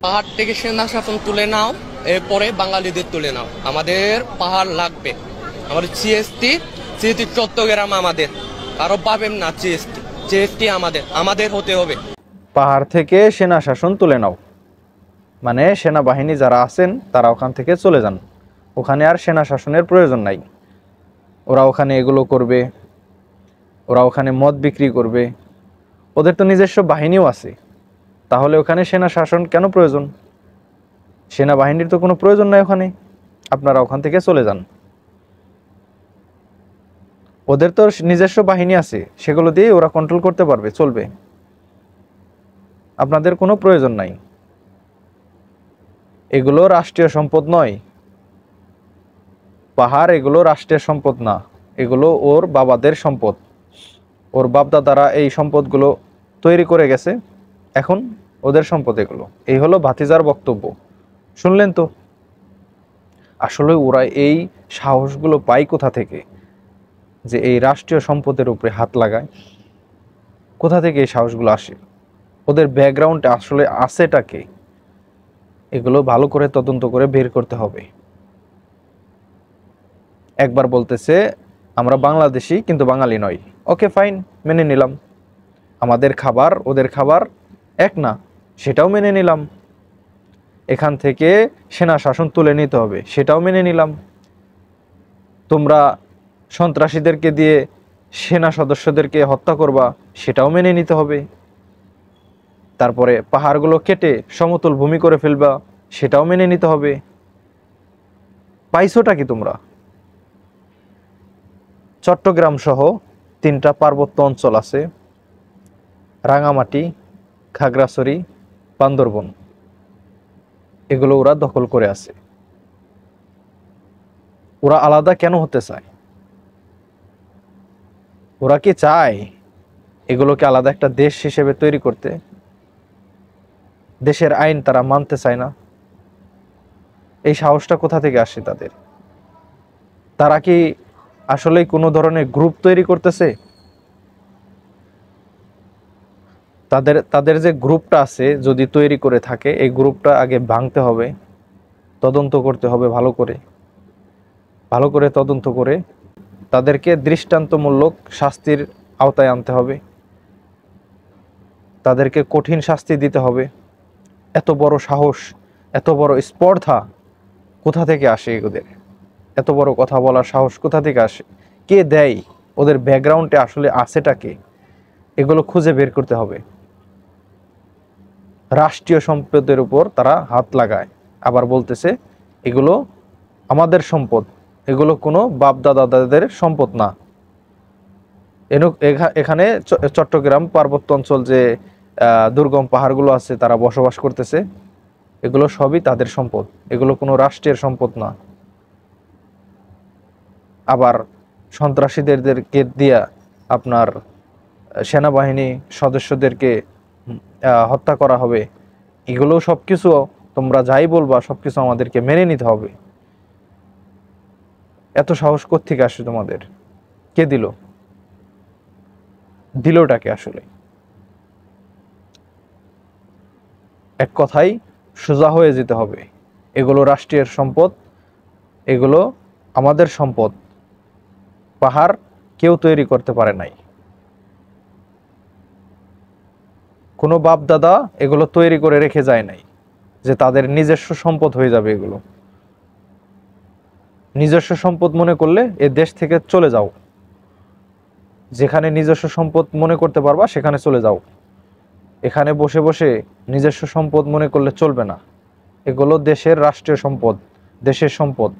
পাহাড় থেকে সেনা শাসন তুলে নাও, এরপরে বাঙালিদের তুলে নাও। আমাদের পাহাড় লাগবে, আমাদের সিএসটি চট্টগ্রাম আমাদের, কারো পাবেন না। সিএসটি আমাদের আমাদের হতে হবে। পাহাড় থেকে সেনা শাসন তুলে নাও মানে সেনাবাহিনী যারা আছেন তারা ওখান থেকে চলে যান, ওখানে আর সেনা শাসনের প্রয়োজন নাই। ওরা ওখানে এগুলো করবে, ওরা ওখানে মদ বিক্রি করবে, ওদের তো নিজস্ব বাহিনীও আছে, তাহলে ওখানে সেনা শাসন কেন প্রয়োজন? সেনাবাহিনীর তো কোনো প্রয়োজন নাই ওখানে, আপনারা ওখান থেকে চলে যান। ওদের তো নিজস্ব বাহিনী আছে, সেগুলো দিয়ে ওরা কন্ট্রোল করতে পারবে, চলবে, আপনাদের কোনো প্রয়োজন নাই। এগুলো রাষ্ট্রীয় সম্পদ নয়, পাহাড় এগুলো রাষ্ট্রের সম্পদ না, এগুলো ওর বাবাদের সম্পদ। ওর বাপদাদারা এই সম্পদগুলো তৈরি করে গেছে, এখন ওদের সম্পদ এগুলো। এই হলো ভাতিজার বক্তব্য, শুনলেন তো? আসলে ওরা এই সাহসগুলো পায় কোথা থেকে যে এই রাষ্ট্রীয় সম্পদের উপরে হাত লাগায়? কোথা থেকে এই সাহসগুলো আসে? ওদের ব্যাকগ্রাউন্ডে আসলে আছেটা কে? এগুলো ভালো করে তদন্ত করে বের করতে হবে। একবার বলতেছে আমরা বাংলাদেশি কিন্তু বাঙালি নয়, ওকে ফাইন, মেনে নিলাম। আমাদের খাবার ওদের খাবার এক না, সেটাও মেনে নিলাম। এখান থেকে সেনা শাসন তুলে নিতে হবে, সেটাও মেনে নিলাম। তোমরা সন্ত্রাসীদেরকে দিয়ে সেনা সদস্যদেরকে হত্যা করবা, সেটাও মেনে নিতে হবে। তারপরে পাহাড়গুলো কেটে সমতল ভূমি করে ফেলবা, সেটাও মেনে নিতে হবে। পাইছোটা কি তোমরা? চট্টগ্রাম সহ 3টা পার্বত্য অঞ্চল আছে, রাঙামাটি, খাগড়াছড়ি, বান্দরবন, এগুলো ওরা দখল করে আছে। ওরা আলাদা কেন হতে চায়? ওরা কি চায় এগুলোকে আলাদা একটা দেশ হিসেবে তৈরি করতে? দেশের আইন তারা মানতে চায় না। এই সাহসটা কোথা থেকে আসে তাদের? তারা কি আসলেই কোনো ধরনের গ্রুপ তৈরি করতেছে? তাদের যে গ্রুপটা আছে, যদি তৈরি করে থাকে, এই গ্রুপটা আগে ভাঙতে হবে, তদন্ত করতে হবে ভালো করে তদন্ত করে তাদেরকে দৃষ্টান্তমূলক শাস্তির আওতায় আনতে হবে, তাদেরকে কঠিন শাস্তি দিতে হবে। এত বড় সাহস, এত বড় স্পর্ধা কোথা থেকে আসে এদের? এত বড় কথা বলার সাহস কোথা থেকে আসে? কে দেয়? ওদের ব্যাকগ্রাউন্ডে আসলে আছেটা কে? এগুলো খুঁজে বের করতে হবে। রাষ্ট্রীয় সম্পদের উপর তারা হাত লাগায়, আবার বলতেছে এগুলো আমাদের সম্পদ, এগুলো কোনো বাপদাদাদের সম্পদ না। এখানে চট্টগ্রাম পার্বত্য অঞ্চল যে দুর্গম পাহাড়গুলো আছে, তারা বসবাস করতেছে, এগুলো সবই তাদের সম্পদ, এগুলো কোনো রাষ্ট্রের সম্পদ না। আবার সন্ত্রাসীদেরকে দিয়া আপনার সেনাবাহিনী সদস্যদেরকে হত্যা করা হবে, এগুলো সব কিছু তোমরা যাই বলবা সব কিছু আমাদেরকে মেনে নিতে হবে। এত সাহস কোত্থেকে আসে তোমাদের? কে দিলটাকে আসলে? এক কথাই সোজা হয়ে যেতে হবে, এগুলো রাষ্ট্রের সম্পদ, এগুলো আমাদের সম্পদ। পাহাড় কেউ তৈরি করতে পারে নাই, কোনো বাপ দাদা এগুলো তৈরি করে রেখে যায় নাই যে তাদের নিজস্ব সম্পদ হয়ে যাবে। এগুলো নিজস্ব সম্পদ মনে করলে এ দেশ থেকে চলে যাও, যেখানে নিজস্ব সম্পদ মনে করতে পারবা সেখানে চলে যাও। এখানে বসে বসে নিজস্ব সম্পদ মনে করলে চলবে না, এগুলো দেশের রাষ্ট্রীয় সম্পদ, দেশের সম্পদ।